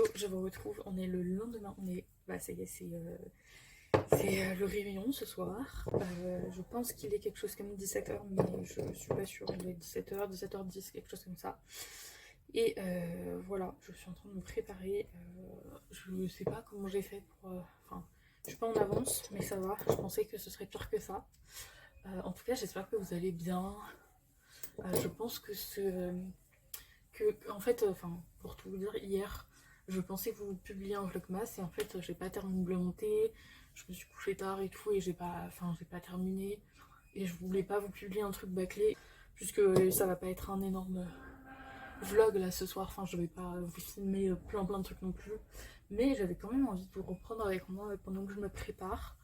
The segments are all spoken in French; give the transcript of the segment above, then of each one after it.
Hello, je vous retrouve, on est le lendemain, ça y est, c'est le réveillon ce soir. Je pense qu'il est quelque chose comme 17h, mais je suis pas sûre, il doit être 17h, 17h10, quelque chose comme ça. Et voilà, je suis en train de me préparer. Je sais pas comment j'ai fait pour... Enfin, je suis pas en avance, mais ça va, je pensais que ce serait pire que ça. En tout cas, j'espère que vous allez bien. Je pense que en fait, pour tout vous dire, hier, je pensais vous publier un vlogmas et en fait, j'ai pas terminé de le monter. Je me suis couchée tard et tout et j'ai pas terminé. Et je voulais pas vous publier un truc bâclé puisque ça va pas être un énorme vlog là ce soir. Enfin, je vais pas vous filmer plein de trucs non plus. Mais j'avais quand même envie de vous reprendre avec moi pendant que je me prépare.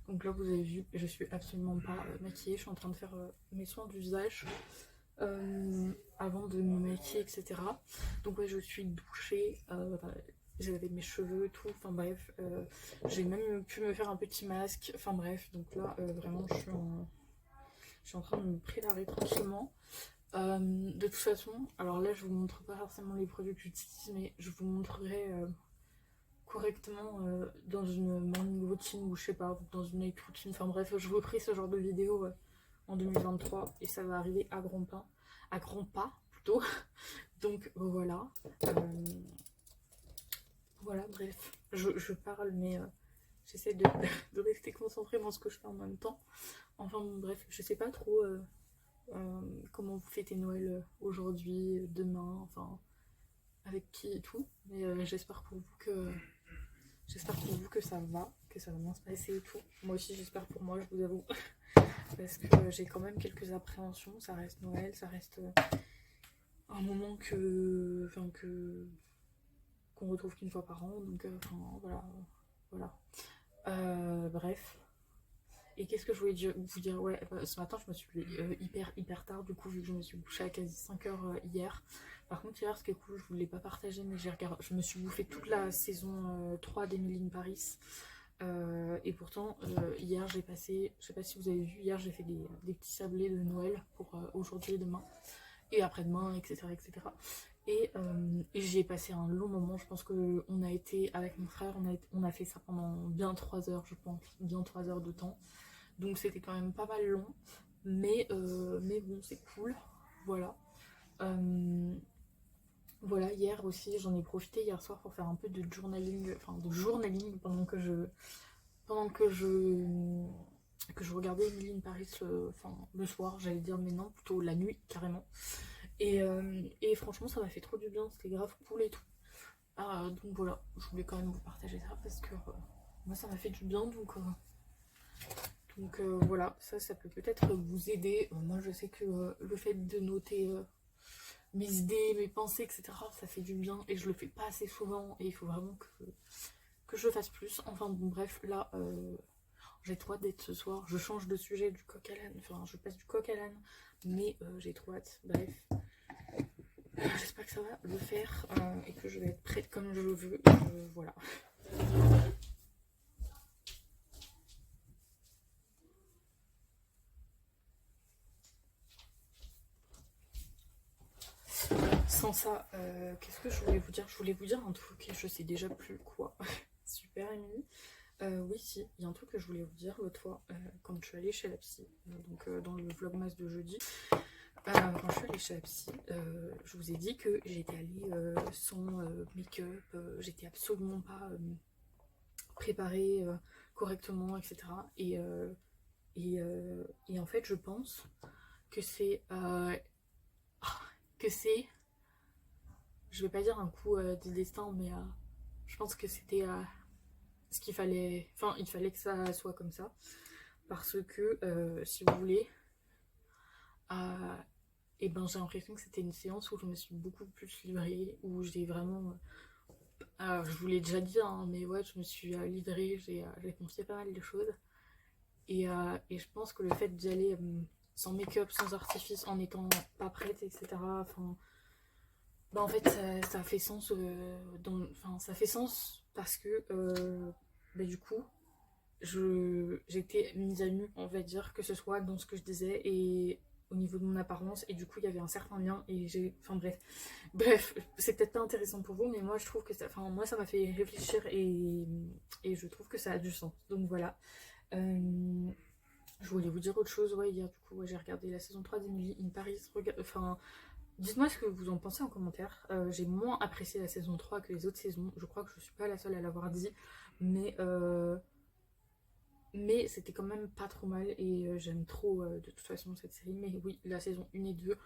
Donc là, vous avez vu, je suis absolument pas maquillée. Je suis en train de faire mes soins du visage avant de me maquiller, etc. Donc ouais, je suis douchée, j'avais mes cheveux et tout, enfin bref, j'ai même pu me faire un petit masque, enfin bref, donc là vraiment je suis en train de me préparer tranquillement. De toute façon, alors là je vous montre pas forcément les produits que j'utilise, mais je vous montrerai correctement dans une morning routine ou je sais pas, dans une night routine, enfin bref, je vous ferai ce genre de vidéo en 2023 et ça va arriver à grands pas plutôt. Donc voilà. Voilà, bref, je parle, mais j'essaie de rester concentrée dans ce que je fais en même temps. Enfin bon, bref, je sais pas trop comment vous fêtez Noël aujourd'hui, demain, enfin avec qui et tout. Mais j'espère pour vous que ça va bien se passer et tout. Moi aussi j'espère pour moi, je vous avoue. Parce que j'ai quand même quelques appréhensions. Ça reste Noël, ça reste un moment qu'on retrouve qu'une fois par an. Donc voilà. Voilà. Bref. Et qu'est-ce que je voulais vous dire? Ouais, ce matin, je me suis levée hyper tard, du coup, vu que je me suis couchée à quasi 5h hier. Par contre, hier, ce qui est cool, je voulais pas partager, mais je me suis bouffé toute la saison 3 d'Emily in Paris. Et pourtant, hier, j'ai passé, je sais pas si vous avez vu, hier, j'ai fait des petits sablés de Noël pour aujourd'hui et demain, et après-demain, etc. etc. Et j'y ai passé un long moment. Je pense qu'on a été avec mon frère, on a fait ça pendant bien 3 heures, je pense, bien 3 heures de temps. Donc c'était quand même pas mal long, mais bon, c'est cool. Voilà. Euh, voilà, hier aussi, j'en ai profité hier soir pour faire un peu de journaling, pendant que je regardais Emily in Paris le soir, j'allais dire, mais non, plutôt la nuit carrément. Et franchement, ça m'a fait trop du bien, c'était grave cool et tout. Donc voilà, je voulais quand même vous partager ça parce que moi ça m'a fait du bien, donc voilà, ça peut peut-être vous aider. Moi je sais que le fait de noter mes idées, mes pensées, etc., ça fait du bien et je le fais pas assez souvent et il faut vraiment que je le fasse plus. Enfin bon bref, là j'ai trop hâte d'être ce soir. Je change de sujet du coq à l'âne, enfin je passe du coq à l'âne, mais j'ai trop hâte. Bref, j'espère que ça va le faire et que je vais être prête comme je le veux. Voilà. Sans ça, qu'est-ce que je voulais vous dire? Je voulais vous dire un truc et je sais déjà plus quoi. Super Émilie. Oui, si, il y a un truc que je voulais vous dire l'autre fois quand je suis allée chez la psy, dans le vlogmas de jeudi. Quand je suis allée chez la psy, je vous ai dit que j'étais allée sans make-up, j'étais absolument pas préparée correctement, etc. Et en fait, je pense que c'est je vais pas dire un coup du destin, mais je pense que c'était ce qu'il fallait, enfin il fallait que ça soit comme ça, parce que si vous voulez, euh, et ben j'ai l'impression que c'était une séance où je me suis beaucoup plus livrée, où j'ai vraiment, je vous l'ai déjà dit, hein, mais ouais, je me suis livrée, j'ai confié pas mal de choses, et je pense que le fait d'y aller sans make-up, sans artifice, en étant pas prête, etc. Enfin, bah en fait ça fait sens, enfin ça fait sens parce que bah, du coup j'étais mise à nu, on va dire, que ce soit dans ce que je disais au niveau de mon apparence, et du coup il y avait un certain lien, et j'ai... Enfin bref, c'est peut-être pas intéressant pour vous, mais moi je trouve que ça... Enfin moi ça m'a fait réfléchir, et je trouve que ça a du sens. Donc voilà. Je voulais vous dire autre chose, ouais, hier du coup ouais, j'ai regardé la saison 3 d'Emily in Paris. Enfin, dites-moi ce que vous en pensez en commentaire. J'ai moins apprécié la saison 3 que les autres saisons. Je crois que je suis pas la seule à l'avoir dit. Mais, euh, mais c'était quand même pas trop mal. Et j'aime trop de toute façon cette série. Mais oui, la saison 1 et 2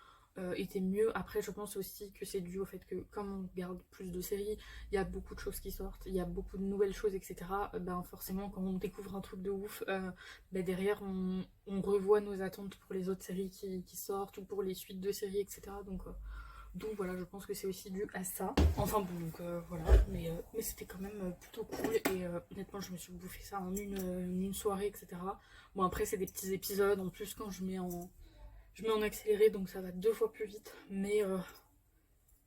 était mieux. Après, je pense aussi que c'est dû au fait que comme on regarde plus de séries, il y a beaucoup de choses qui sortent. Il y a beaucoup de nouvelles choses, etc. Ben forcément, quand on découvre un truc de ouf, ben derrière, on revoit nos attentes pour les autres séries qui sortent ou pour les suites de séries, etc. Donc voilà, je pense que c'est aussi dû à ça. Enfin bon, donc voilà, mais c'était quand même plutôt cool. Et honnêtement, je me suis bouffé ça en une soirée, etc. Bon, après, c'est des petits épisodes. En plus, quand je mets en accéléré, donc ça va 2 fois plus vite. Mais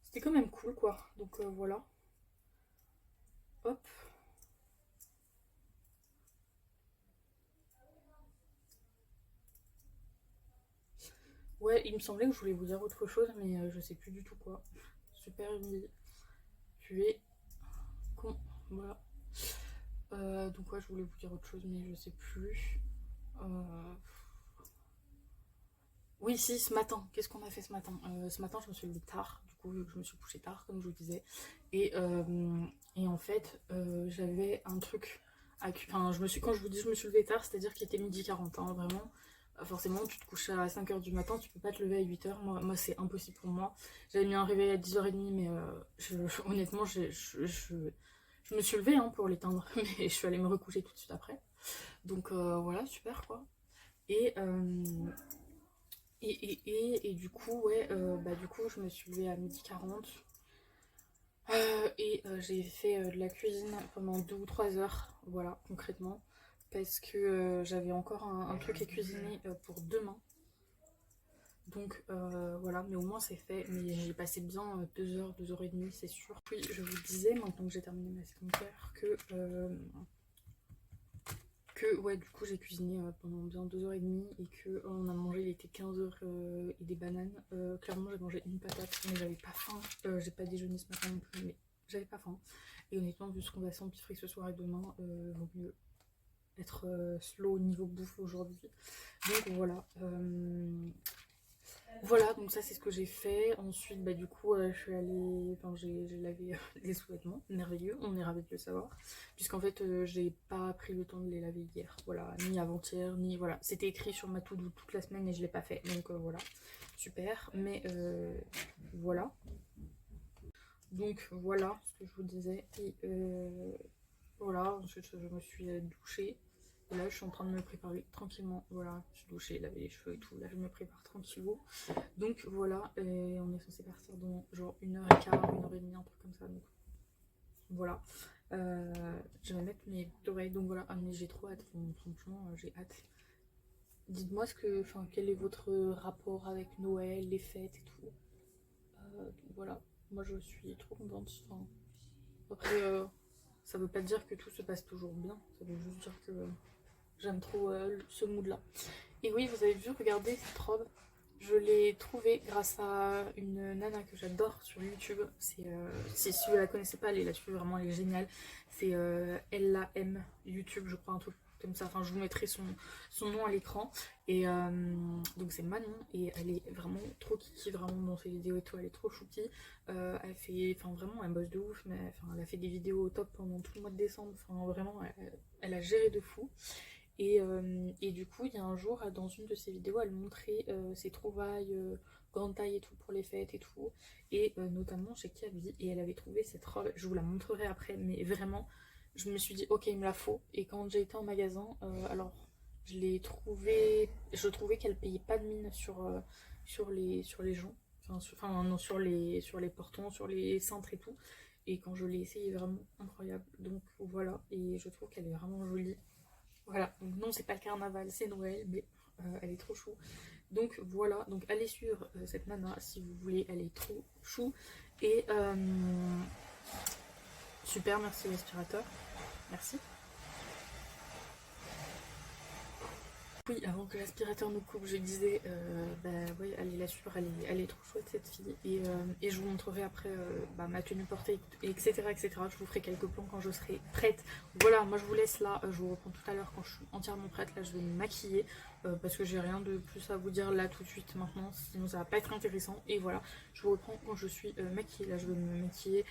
c'était quand même cool, quoi. Donc voilà. Hop. Ouais, il me semblait que je voulais vous dire autre chose, mais je sais plus du tout quoi. Super, Emily. Tu es con. Voilà. Donc ouais, je voulais vous dire autre chose, mais je sais plus. Euh, Oui, si, ce matin. Qu'est-ce qu'on a fait ce matin? Ce matin, je me suis levée tard. Du coup, je me suis couchée tard, comme je vous disais. Et, euh, et en fait, j'avais un truc. Enfin, quand je vous dis je me suis levée tard, c'est-à-dire qu'il était 12h40, hein, vraiment. Forcément, tu te couches à 5h du matin, tu peux pas te lever à 8h. Moi c'est impossible pour moi. J'avais mis un réveil à 10h30, mais honnêtement, je me suis levée hein, pour l'éteindre. Mais je suis allée me recoucher tout de suite après. Donc voilà, super quoi. Et, euh, et du coup, ouais, bah du coup, je me suis levée à 12h40 et j'ai fait de la cuisine pendant 2 ou 3 heures, voilà, concrètement, parce que j'avais encore un truc à cuisiner pour demain. Donc voilà, mais au moins c'est fait. Mais j'ai passé bien 2 heures, 2 heures et demie, c'est sûr. Puis je vous disais, maintenant que j'ai terminé ma skincare, que ouais du coup j'ai cuisiné pendant bien 2 heures et demie et que on a mangé, il était 15h et des bananes. Clairement j'ai mangé une patate mais j'avais pas faim. J'ai pas déjeuné ce matin non plus mais j'avais pas faim. Et honnêtement vu ce qu'on va s'empiffrer ce soir et demain, vaut mieux être slow au niveau bouffe aujourd'hui. Donc voilà. Voilà, donc ça c'est ce que j'ai fait. Ensuite, bah du coup, je suis allée, enfin j'ai lavé les sous-vêtements, merveilleux, on est ravis de le savoir, puisqu'en fait j'ai pas pris le temps de les laver hier, voilà, ni avant-hier, ni voilà, c'était écrit sur ma to-do toute la semaine et je l'ai pas fait, donc voilà, super, mais voilà, donc voilà ce que je vous disais, et voilà, ensuite je me suis douchée. Et là, je suis en train de me préparer tranquillement. Voilà, je suis douchée, laver les cheveux et tout. Là, je me prépare tranquillou. Donc voilà, et on est censé partir dans genre 1h15, 1h30, un truc comme ça. Donc voilà. Je vais mettre mes oreilles. Donc voilà, ah, mais j'ai trop hâte. Enfin, franchement, j'ai hâte. Dites-moi quel est votre rapport avec Noël, les fêtes et tout. Voilà, moi je suis trop contente. Enfin, après, ça veut pas dire que tout se passe toujours bien. Ça veut juste dire que j'aime trop ce mood-là. Et oui, vous avez vu, regardez cette robe. Je l'ai trouvée grâce à une nana que j'adore sur YouTube. Si vous la connaissez pas, allez là-dessus, vraiment elle est géniale. C'est LAM YouTube, je crois, un truc comme ça. Enfin, je vous mettrai son nom à l'écran. Et donc c'est Manon et elle est vraiment trop kiki, vraiment dans ses vidéos et tout, elle est trop choupi. Elle fait, enfin vraiment, elle bosse de ouf, mais enfin, elle a fait des vidéos au top pendant tout le mois de décembre. Enfin, vraiment, elle a géré de fou. Et du coup, il y a un jour, dans une de ses vidéos, elle montrait ses trouvailles, grande taille et tout pour les fêtes et tout. Et notamment chez Kiabi. Et elle avait trouvé cette robe, je vous la montrerai après, mais vraiment, je me suis dit, ok, il me la faut. Et quand j'ai été en magasin, alors je l'ai trouvée, je trouvais qu'elle payait pas de mine sur les gens. Enfin, non, sur les portants, sur les cintres et tout. Et quand je l'ai essayé, vraiment incroyable. Donc voilà, et je trouve qu'elle est vraiment jolie. Voilà, donc non, c'est pas le carnaval, c'est Noël, mais elle est trop chou. Donc voilà, donc allez suivre cette nana si vous voulez, elle est trop chou. Et super, merci l'aspirateur, merci. Oui, avant que l'aspirateur nous coupe, je disais, bah oui, allez la suivre, elle est trop chouette cette fille. Et je vous montrerai après bah, ma tenue portée, etc., etc. Je vous ferai quelques plans quand je serai prête. Voilà, moi je vous laisse là, je vous reprends tout à l'heure quand je suis entièrement prête. Là, je vais me maquiller parce que j'ai rien de plus à vous dire là tout de suite maintenant, sinon ça va pas être intéressant. Et voilà, je vous reprends quand je suis maquillée. Là, je vais me maquiller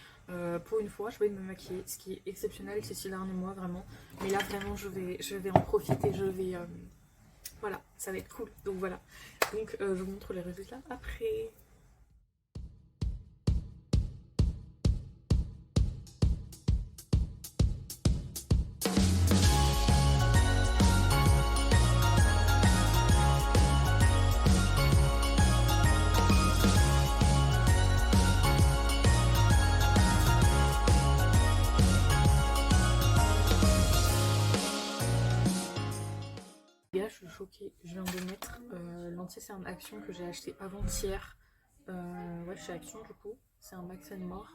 pour une fois, je vais me maquiller, ce qui est exceptionnel ces 6 derniers mois, vraiment. Mais là, vraiment, je vais en profiter, voilà, ça va être cool. Donc voilà. Donc je vous montre les résultats après. Les gars, je suis choquée. Je viens de mettre l'anti-cerne Action que j'ai acheté avant-hier. Ouais, chez Action du coup. C'est un Max More.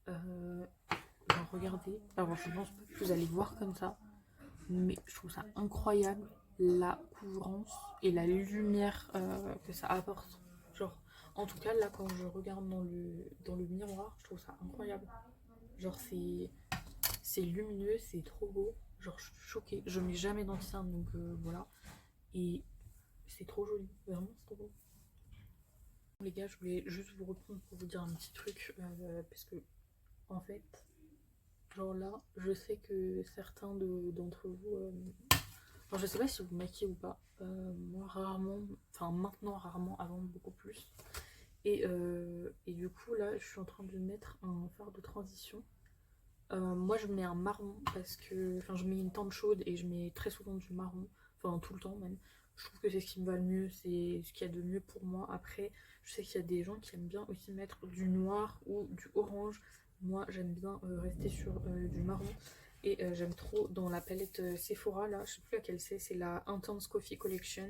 Alors, regardez. Alors, je pense pas que vous allez voir comme ça. Mais je trouve ça incroyable la couvrance et la lumière que ça apporte. Genre, en tout cas, là, quand je regarde dans le miroir, je trouve ça incroyable. Genre, c'est lumineux, c'est trop beau. Genre, je suis choquée. Je mets jamais d'anti-cerne, donc voilà. Et c'est trop joli, vraiment, c'est trop beau. Les gars, je voulais juste vous reprendre pour vous dire un petit truc. Parce que, en fait, genre là, je sais que certains d'entre vous. Alors, je sais pas si vous maquillez ou pas. Moi, rarement. Enfin, maintenant, rarement. Avant, beaucoup plus. Et du coup, là, je suis en train de mettre un fard de transition. Moi, je mets un marron parce que. Enfin, je mets une teinte chaude et je mets très souvent du marron. Enfin, tout le temps même. Je trouve que c'est ce qui me va le mieux. C'est ce qu'il y a de mieux pour moi. Après, je sais qu'il y a des gens qui aiment bien aussi mettre du noir ou du orange. Moi, j'aime bien rester sur du marron. Et j'aime trop dans la palette Sephora, là, je sais plus laquelle c'est la Intense Coffee Collection.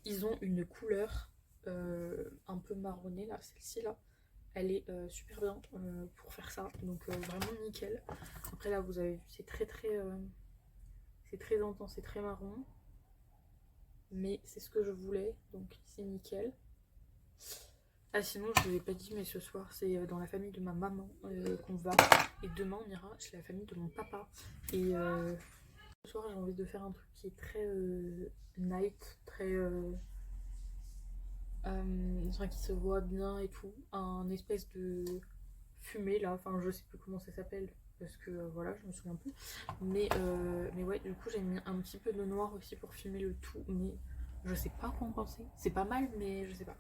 Ils ont une couleur un peu marronnée, là, celle-ci, là. Elle est super bien pour faire ça, donc vraiment nickel. Après, là, vous avez vu, c'est très intense, c'est très marron. Mais c'est ce que je voulais, donc c'est nickel. Ah sinon je ne l'ai pas dit mais ce soir c'est dans la famille de ma maman qu'on va et demain on ira chez la famille de mon papa et ce soir j'ai envie de faire un truc qui est très night, très enfin, qui se voit bien et tout, un espèce de fumée là, enfin je sais plus comment ça s'appelle parce que voilà je me souviens plus mais ouais du coup j'ai mis un petit peu de noir aussi pour filmer le tout mais je sais pas quoi en penser, c'est pas mal mais je sais pas,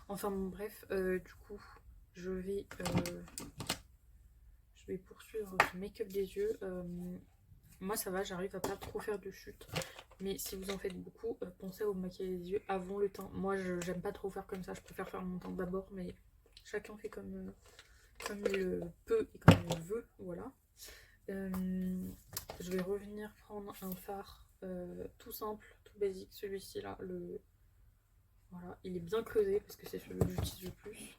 enfin bon bref du coup je vais poursuivre ce make-up des yeux. Moi ça va, j'arrive à pas trop faire de chute, mais si vous en faites beaucoup pensez à vous maquiller les yeux avant le teint. Moi j'aime pas trop faire comme ça, je préfère faire mon teint d'abord mais chacun fait comme il peut et comme il veut, voilà. Je vais revenir prendre un fard tout simple, tout basique, celui-ci là, voilà, il est bien creusé parce que c'est celui que j'utilise le plus.